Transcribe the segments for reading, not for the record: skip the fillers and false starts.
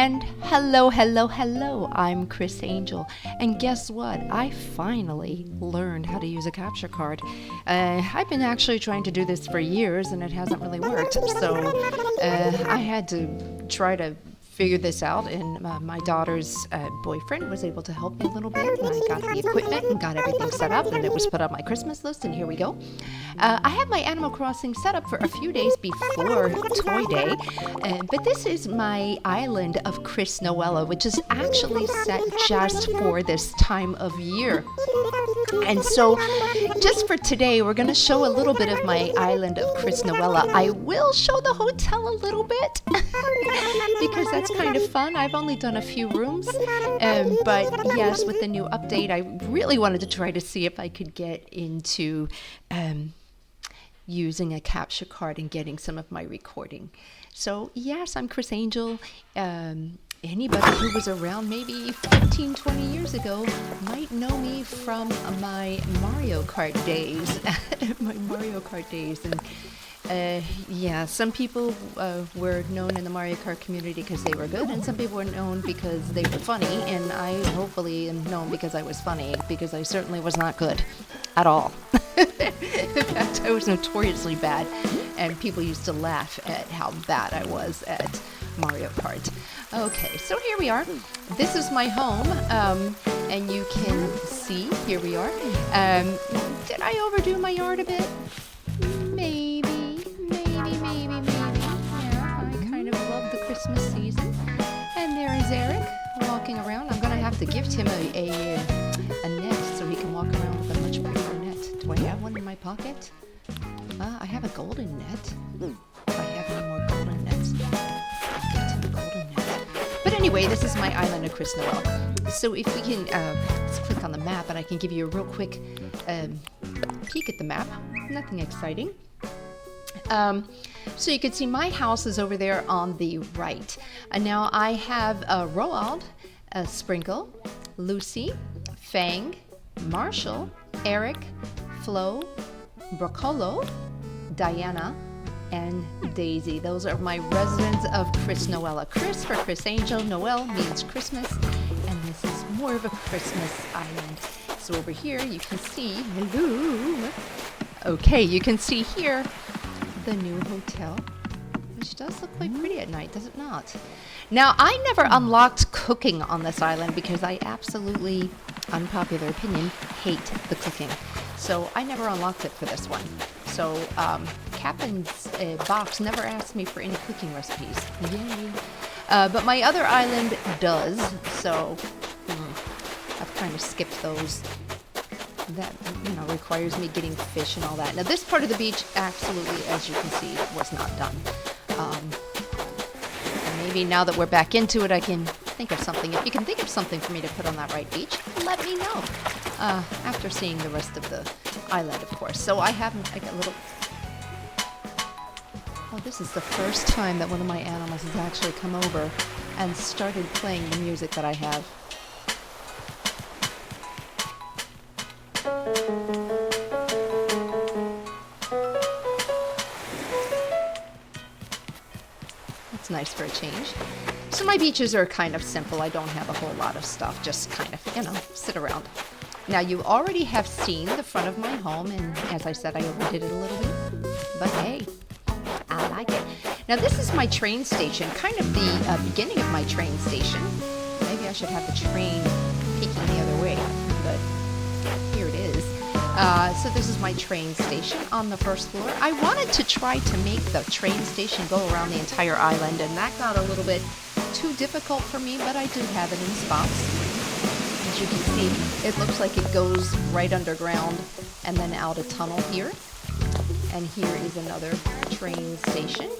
And hello, hello, hello. I'm Chris Angel. And guess what? I finally learned how to use a capture card. I've been actually trying to do this for years and it hasn't really worked. So I had to try to figure this out, and my daughter's boyfriend was able to help me a little bit, and I got the equipment and got everything set up, and it was put on my Christmas list, and here we go. I had my Animal Crossing set up for a few days before Toy Day, but this is my island of CrisNoella, which is actually set just for this time of year. And so just for today, we're going to show a little bit of my island of CrisNoella. I will show the hotel a little bit because that's kind of fun. I've only done a few rooms, but yes, with the new update, I really wanted to try to see if I could get into using a capture card and getting some of my recording. So yes, I'm Chris Angel. Anybody who was around maybe 15, 20 years ago might know me from my Mario Kart days. And yeah, some people were known in the Mario Kart community because they were good, and some people were known because they were funny, and I hopefully am known because I was funny, because I certainly was not good at all. In fact, I was notoriously bad, and people used to laugh at how bad I was at Mario Kart. Okay, so here we are. This is my home, and you can see, here we are. Did I overdo my yard a bit? Maybe. Yeah, I kind of love the Christmas season. And there is Eric walking around. I'm going to have to gift him a net so he can walk around with a much bigger net. Do I have one in my pocket? I have a golden net. If I have any more golden nets, I'll get him a golden net. But anyway, this is my island of CrisNoella. So if we can, let's click on the map and I can give you a real quick peek at the map. Nothing exciting. So you can see my house is over there on the right. And now I have Roald, Sprinkle, Lucy, Fang, Marshall, Eric, Flo, Brocolo, Diana, and Daisy. Those are my residents of CrisNoella. Chris for Chris Angel, Noel means Christmas, and this is more of a Christmas island. So over here you can see, hello. Okay, you can see here the new hotel, which does look quite pretty at night, does it not? Now, I never unlocked cooking on this island because I absolutely, unpopular opinion, hate the cooking. So I never unlocked it for this one. So Captain's box never asked me for any cooking recipes. Yay. But my other island does, so I've kind of skipped those. That requires me getting fish and all that. Now this part of the beach, absolutely, as you can see, was not done. Maybe now that we're back into it, I can think of something. If you can think of something for me to put on that right beach, let me know. After seeing the rest of the island, of course. So I got a little. Oh, this is the first time that one of my animals has actually come over and started playing the music that I have. It's nice for a change. So my beaches are kind of simple. I don't have a whole lot of stuff, just kind of, sit around. Now you already have seen the front of my home, and as I said, I overdid it a little bit, but hey, I like it. Now this is my train station, kind of the beginning of my train station. Maybe I should have the train peeking the other way, but here it is. So this is my train station on the first floor. I wanted to try to make the train station go around the entire island, and that got a little bit too difficult for me, but I do have it in spots. As you can see, it looks like it goes right underground and then out a tunnel here. And here is another train station.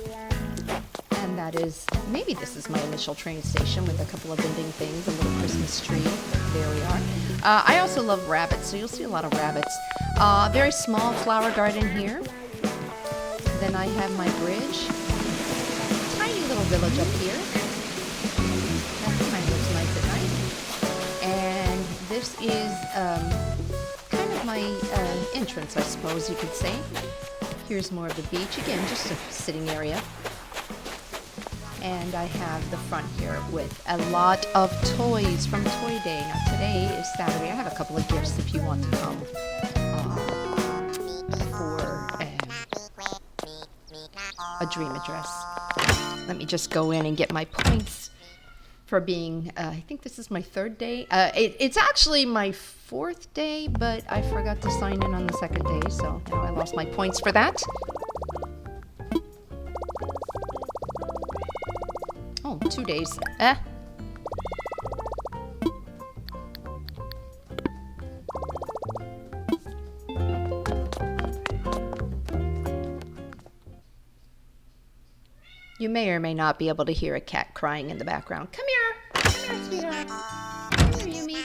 And that is, maybe this is my initial train station with a couple of vending things, a little Christmas tree. There we are. I also love rabbits, so you'll see a lot of rabbits. Very small flower garden here. Then I have my bridge. Tiny little village up here. That kind of looks nice at night. And this is kind of my entrance, I suppose you could say. Here's more of the beach. Again, just a sitting area. And I have the front here with a lot of toys from Toy Day. Now today is Saturday. I have a couple of gifts if you want to come for a dream address. Let me just go in and get my points for being, I think this is my 3rd day. It's actually my 4th day, but I forgot to sign in on the 2nd day, so I lost my points for that. Oh, 2 days. You may or may not be able to hear a cat crying in the background. Come here! Come here, sweetheart. Come here, Yumi.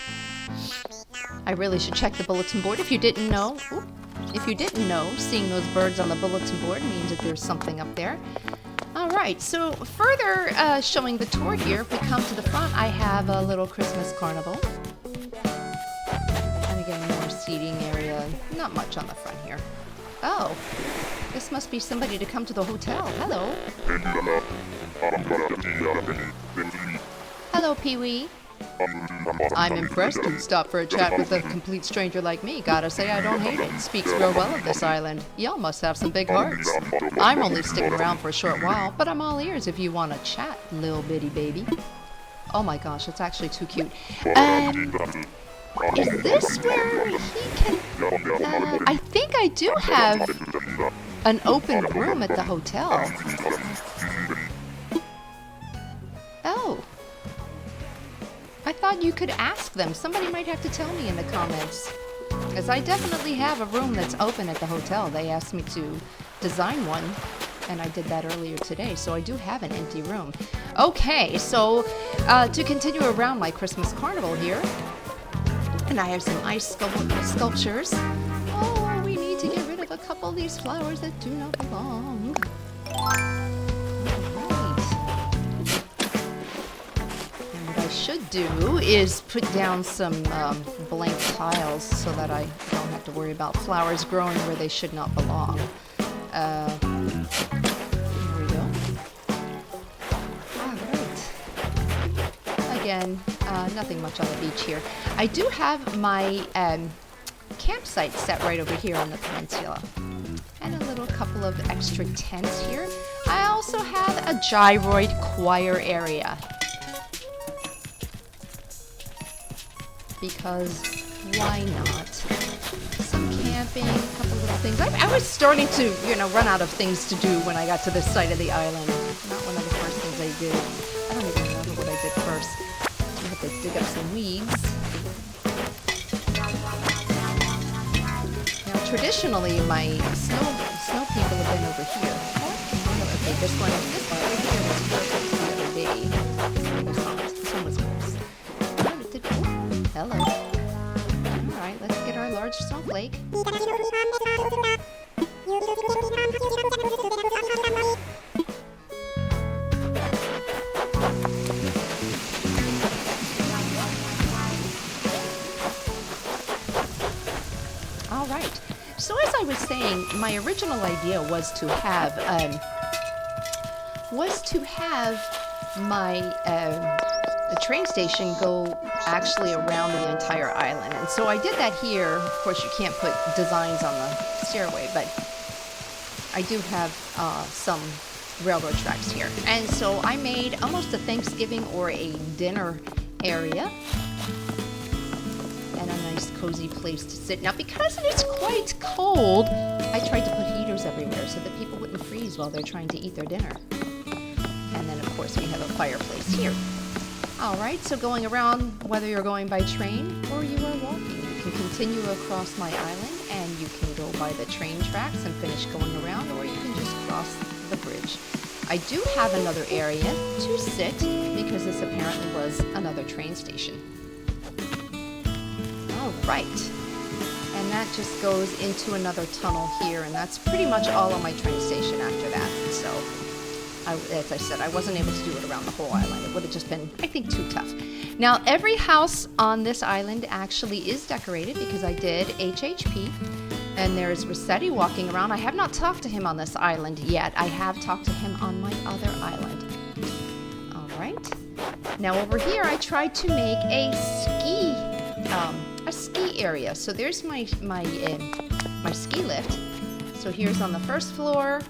I really should check the bulletin board. If you didn't know, seeing those birds on the bulletin board means that there's something up there. All right, so further showing the tour here, if we come to the front, I have a little Christmas carnival. And again, more seating area. Not much on the front here. Oh, this must be somebody to come to the hotel. Hello. Hello, Pee-wee. I'm impressed you'd stop for a chat with a complete stranger like me. Gotta say, I don't hate it. Speaks real well of this island. Y'all must have some big hearts. I'm only sticking around for a short while, but I'm all ears if you want to chat, little bitty baby. Oh my gosh, it's actually too cute. Is this where he can... I think I do have an open room at the hotel. Oh. I thought you could ask them. Somebody might have to tell me in the comments. Because I definitely have a room that's open at the hotel. They asked me to design one, and I did that earlier today. So I do have an empty room. Okay, so to continue around my Christmas carnival here, and I have some ice sculptures. Oh, we need to get rid of a couple of these flowers that do not belong. Should do is put down some blank tiles so that I don't have to worry about flowers growing where they should not belong. There we go. Alright. Again, nothing much on the beach here. I do have my campsite set right over here on the peninsula. And a little couple of extra tents here. I also have a gyroid choir area. Because why not? Some camping, a couple little things. I was starting to, run out of things to do when I got to this side of the island. Not one of the first things I did. I don't even remember what I did first. I have to dig up some weeds. Now, traditionally, my snow people have been over here. Okay, this one over here was perfect the other day. This one was close. Hello. Alright, let's get our large snowflake. Alright, so as I was saying, my original idea was to have my the train station go actually around the entire island. And so I did that here. Of course, you can't put designs on the stairway, but I do have some railroad tracks here. And so I made almost a Thanksgiving or a dinner area. And a nice cozy place to sit. Now, because it's quite cold, I tried to put heaters everywhere so that people wouldn't freeze while they're trying to eat their dinner. And then, of course, we have a fireplace here. Alright, so going around, whether you're going by train or you are walking, you can continue across my island and you can go by the train tracks and finish going around, or you can just cross the bridge. I do have another area to sit because this apparently was another train station. Alright, and that just goes into another tunnel here, and that's pretty much all on my train station after that. So as I said, I wasn't able to do it around the whole island. It would have just been, I think, too tough. Now, every house on this island actually is decorated because I did HHP. And there's Rossetti walking around. I have not talked to him on this island yet. I have talked to him on my other island. Now over here, I tried to make a ski area. So there's my ski lift. So here's on the first floor,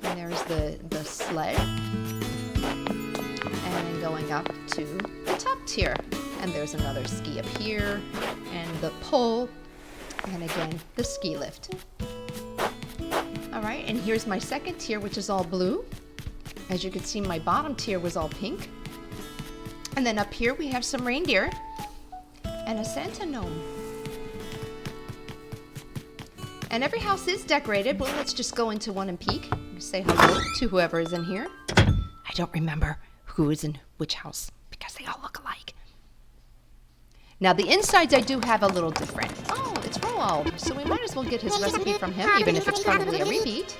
and there's the sled, and then going up to the top tier. And there's another ski up here, and the pole, and again, the ski lift. All right, and here's my second tier, which is all blue. As you can see, my bottom tier was all pink. And then up here, we have some reindeer and a Santa gnome. And every house is decorated. Well, let's just go into one and peek. Say hello to whoever is in here. I don't remember who is in which house because they all look alike. Now, the insides I do have a little different. Oh, it's Roald. So we might as well get his recipe from him, even if it's probably a repeat.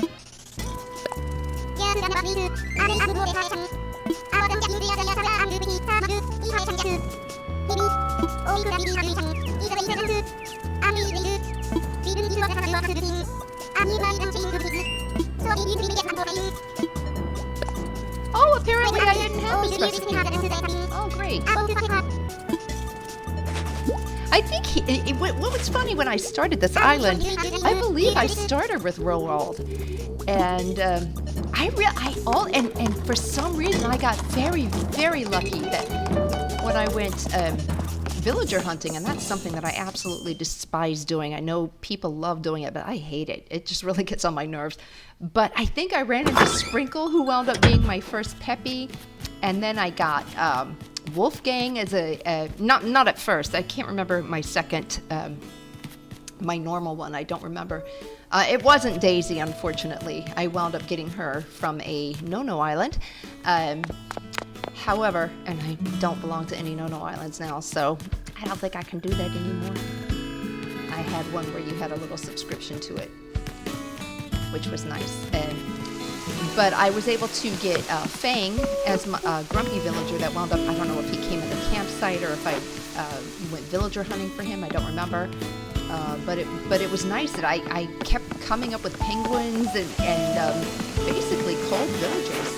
Oh, apparently I didn't have this recipe. Oh, great. I think what was funny when I started this island, I believe I started with Roald, and and for some reason I got very, very lucky that when I went villager hunting, and that's something that I absolutely despise doing. I know people love doing it, but I hate it. It just really gets on my nerves. But I think I ran into Sprinkle, who wound up being my first Peppy, and then I got Wolfgang as not at first. I can't remember my second, my normal one. I don't remember. It wasn't Daisy, unfortunately. I wound up getting her from a no-no island. However, and I don't belong to any no-no islands now, so I don't think I can do that anymore. I had one where you had a little subscription to it, which was nice. But I was able to get Fang as my grumpy villager that wound up, I don't know if he came at the campsite or if I went villager hunting for him, I don't remember. But it was nice that I kept coming up with penguins and basically cold villagers.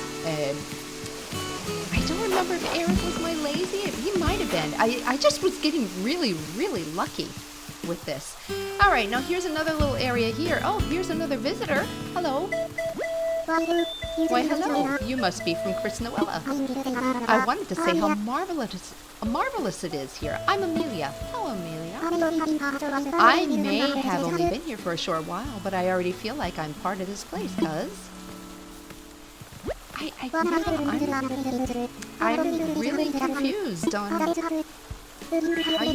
I don't remember if Eric was my lazy. He might have been. I just was getting really, really lucky with this. All right, now here's another little area here. Oh, here's another visitor. Hello. Why, hello. You must be from CrisNoella. I wanted to say how marvelous it is here. I'm Amelia. Hello, Amelia. I may have only been here for a short while, but I already feel like I'm part of this place, cuz I'm really confused on how you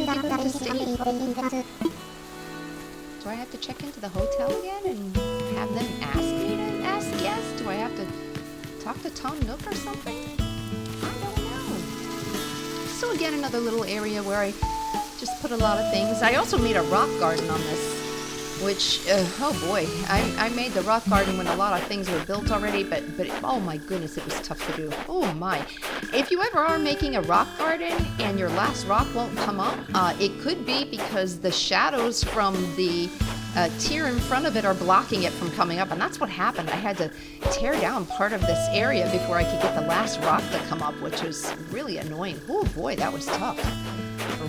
get to stay. Do I have to check into the hotel again and have them ask me to ask yes? Do I have to talk to Tom Nook or something? I don't know. So again, another little area where I just put a lot of things. I also made a rock garden on this, which, oh boy, I made the rock garden when a lot of things were built already, but oh my goodness, it was tough to do. Oh my. If you ever are making a rock garden and your last rock won't come up, it could be because the shadows from the tier in front of it are blocking it from coming up, and that's what happened. I had to tear down part of this area before I could get the last rock to come up, which was really annoying. Oh boy, that was tough.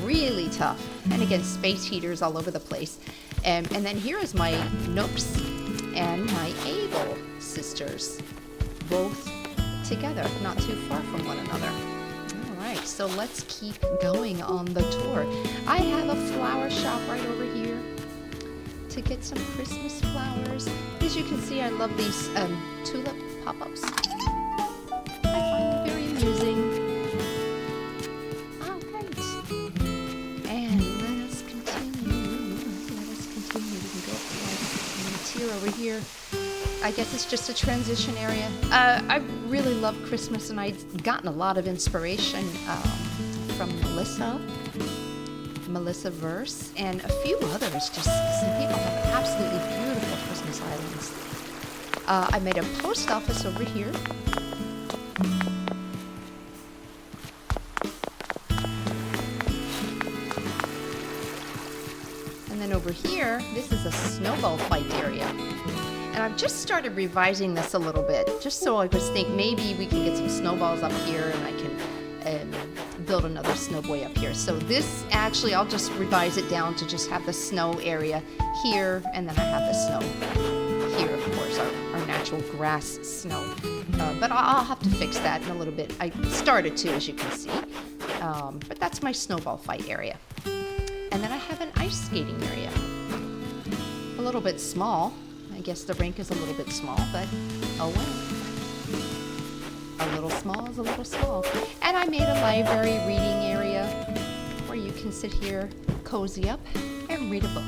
Really tough. And again, space heaters all over the place. And then here is my Nooks and my Able sisters, both together, not too far from one another. All right, so let's keep going on the tour. I have a flower shop right over here to get some Christmas flowers. As you can see, I love these tulip pop-ups. I find them very amusing. All right, and let us continue. We can go up the tier over here. I guess it's just a transition area. I really love Christmas, and I've gotten a lot of inspiration from Melissa Verse, and a few others. Just some people have absolutely beautiful Christmas islands. I made a post office over here. And then over here, this is a snowball fight area. And I've just started revising this a little bit, just so I was thinking maybe we can get some snowballs up here, and I can build another snow boy up here. So this, actually, I'll just revise it down to just have the snow area here, and then I have the snow here, of course, our natural grass snow. But I'll have to fix that in a little bit. I started to, as you can see. But that's my snowball fight area. And then I have an ice skating area. A little bit small. I guess the rink is a little bit small, but oh well. A little small is a little small. And I made a library reading area where you can sit here, cozy up, and read a book.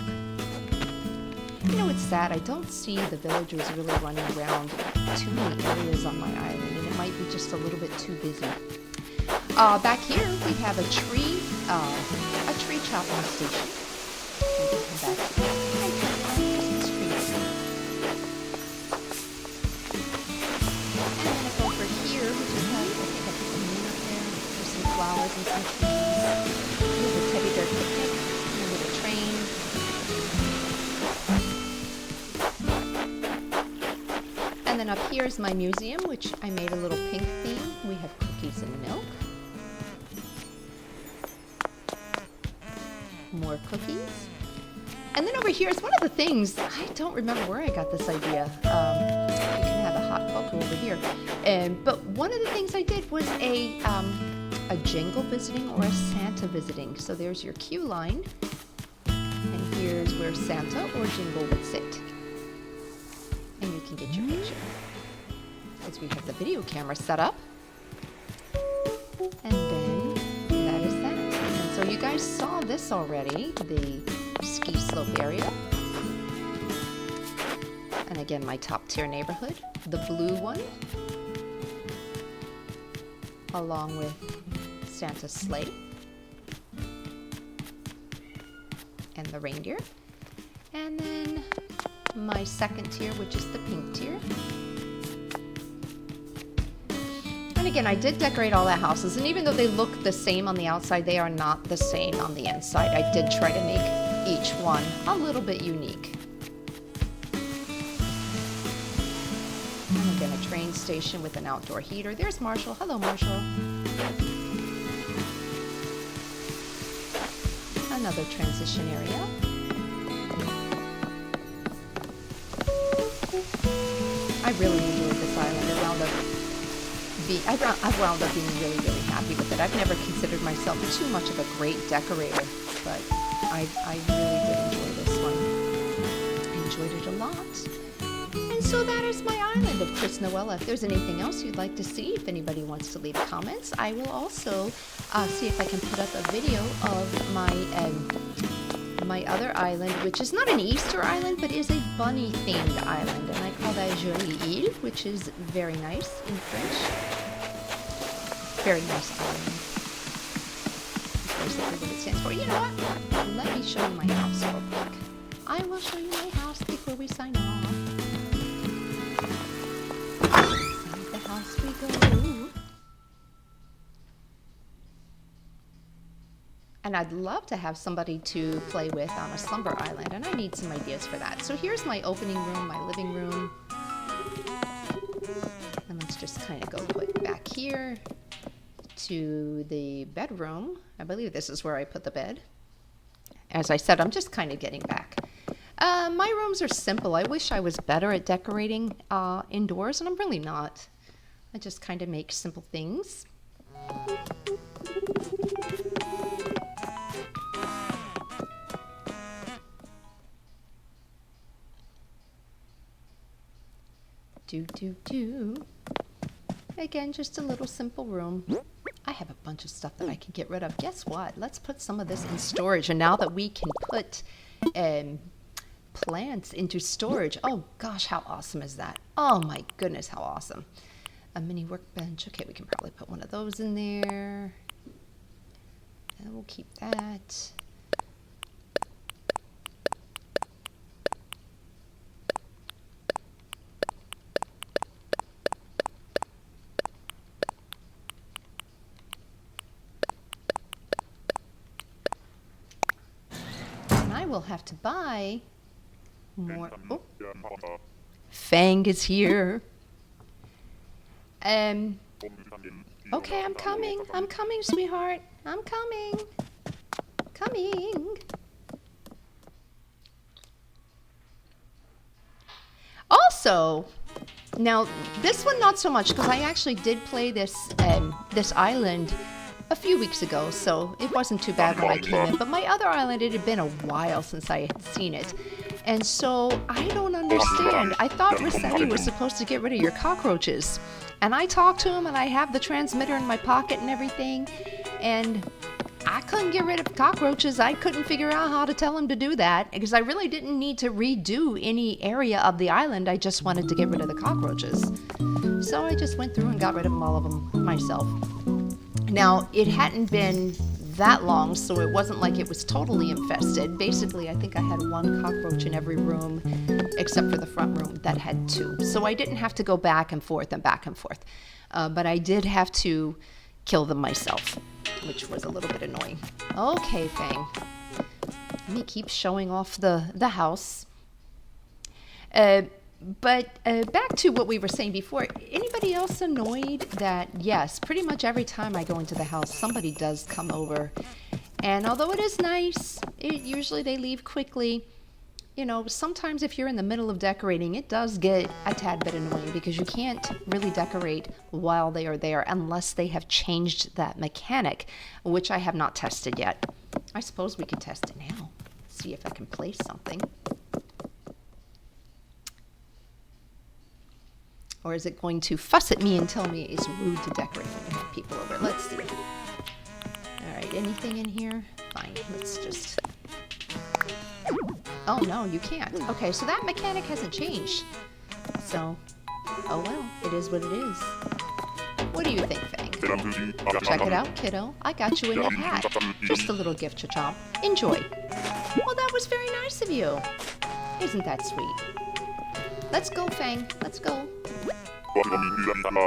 You know, it's sad. I don't see the villagers really running around too many areas on my island, and it might be just a little bit too busy. Back here, we have a tree chopping station. We can come back here. And over here, we just have, I think I put some moon up there. There's some flowers and some trees. There's a teddy bear picnic and a little train. And then up here is my museum, which I made a little pink theme. We have cookies and milk. More cookies. And then over here is one of the things, I don't remember where I got this idea. You can have a hot cocoa over here. But one of the things I did was a jingle visiting or a Santa visiting. So there's your queue line. And here's where Santa or Jingle would sit. And you can get your picture. As we have the video camera set up. And then that is that. And so you guys saw this already, the ski slope area. And again, my top tier neighborhood, the blue one, along with Santa's sleigh and the reindeer. And then my second tier, which is the pink tier. And again, I did decorate all the houses, and even though they look the same on the outside, they are not the same on the inside. I did try to make each one a little bit unique. And again, a train station with an outdoor heater. There's Marshall. Hello, Marshall. Another transition area. I really enjoyed this island. I've wound up being really, really happy with it. I've never considered myself too much of a great decorator, but I really did enjoy this one. I enjoyed it a lot. And so that is my island of CrisNoella. If there's anything else you'd like to see, if anybody wants to leave comments, I will also see if I can put up a video of my other island, which is not an Easter island, but is a bunny-themed island, and I call that Jolie Île, which is very nice in French. Very nice island. Of course, that's what it stands for. You know what? Let me show you my house real quick. I will show you my house before we sign off. Inside the house we go. And I'd love to have somebody to play with on a slumber island, and I need some ideas for that. So here's my opening room, my living room. And let's just kind of go quick back here to the bedroom. I believe this is where I put the bed. As I said, I'm just kind of getting back. My rooms are simple. I wish I was better at decorating indoors, and I'm really not. I just kind of make simple things. Again, just a little simple room. I have a bunch of stuff that I can get rid of. Guess what? Let's put some of this in storage. And now that we can put plants into storage, oh gosh, how awesome is that? Oh my goodness, how awesome. A mini workbench. Okay, we can probably put one of those in there. And we'll keep that. We'll have to buy more. Oh, Fang is here. Okay, I'm coming. I'm coming, sweetheart. I'm coming. Coming. Also, now this one not so much because I actually did play this island a few weeks ago, so it wasn't too bad when I came in. But my other island, it had been a while since I had seen it. And so I don't understand. I thought Rossetti was supposed to get rid of your cockroaches. And I talked to him, and I have the transmitter in my pocket and everything. And I couldn't get rid of cockroaches. I couldn't figure out how to tell him to do that because I really didn't need to redo any area of the island. I just wanted to get rid of the cockroaches. So I just went through and got rid of all of them myself. Now, it hadn't been that long, so it wasn't like it was totally infested. Basically, I think I had one cockroach in every room except for the front room that had two. So I didn't have to go back and forth and back and forth. But I did have to kill them myself, which was a little bit annoying. Okay, Fang. Let me keep showing off the house. But back to what we were saying before, anybody else annoyed that, yes, pretty much every time I go into the house, somebody does come over. And although it is nice, usually they leave quickly. You know, sometimes if you're in the middle of decorating, it does get a tad bit annoying because you can't really decorate while they are there unless they have changed that mechanic, which I have not tested yet. I suppose we could test it now. See if I can place something. Or is it going to fuss at me and tell me it's rude to decorate when you have people over? Let's see. All right, anything in here? Fine, let's just... Oh, no, you can't. Okay, so that mechanic hasn't changed. So, oh well, it is what it is. What do you think, Fang? Check it out, kiddo. I got you a new hat. Just a little gift, Cha-Chomp. Enjoy. Well, that was very nice of you. Isn't that sweet? Let's go, Fang. Let's go.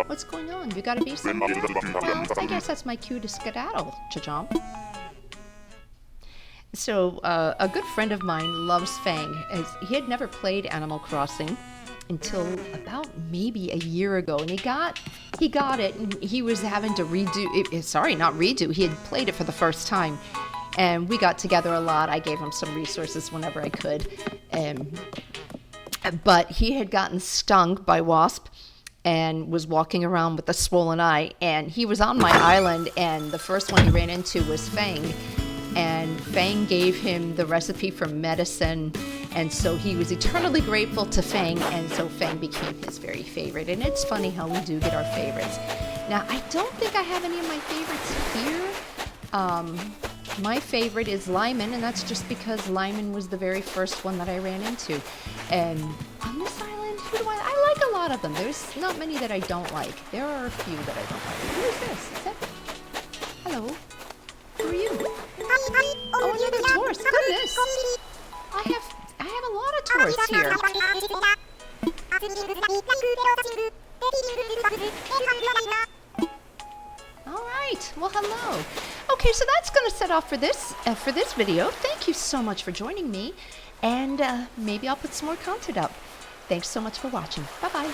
What's going on? You gotta be somewhere? Well, I guess that's my cue to skedaddle, Cha-Chomp. So, a good friend of mine loves Fang. He had never played Animal Crossing until about maybe a year ago, and he got it, and he was having to redo. He had played it for the first time, and we got together a lot. I gave him some resources whenever I could, but he had gotten stung by wasp and was walking around with a swollen eye, and he was on my island, and the first one he ran into was Fang. And Fang gave him the recipe for medicine, and so he was eternally grateful to Fang, and so Fang became his very favorite. And it's funny how we do get our favorites. Now, I don't think I have any of my favorites here. My favorite is Lyman, and that's just because Lyman was the very first one that I ran into. And on this island, who do I like a lot of them. There's not many that I don't like. There are a few that I don't like. Who is this? Is that... Hello? Who are you? Oh, another tourist. Goodness. I have a lot of tourists here. All right. Well, hello. Okay, so that's going to set off for this video. Thank you so much for joining me, and maybe I'll put some more content up. Thanks so much for watching. Bye-bye.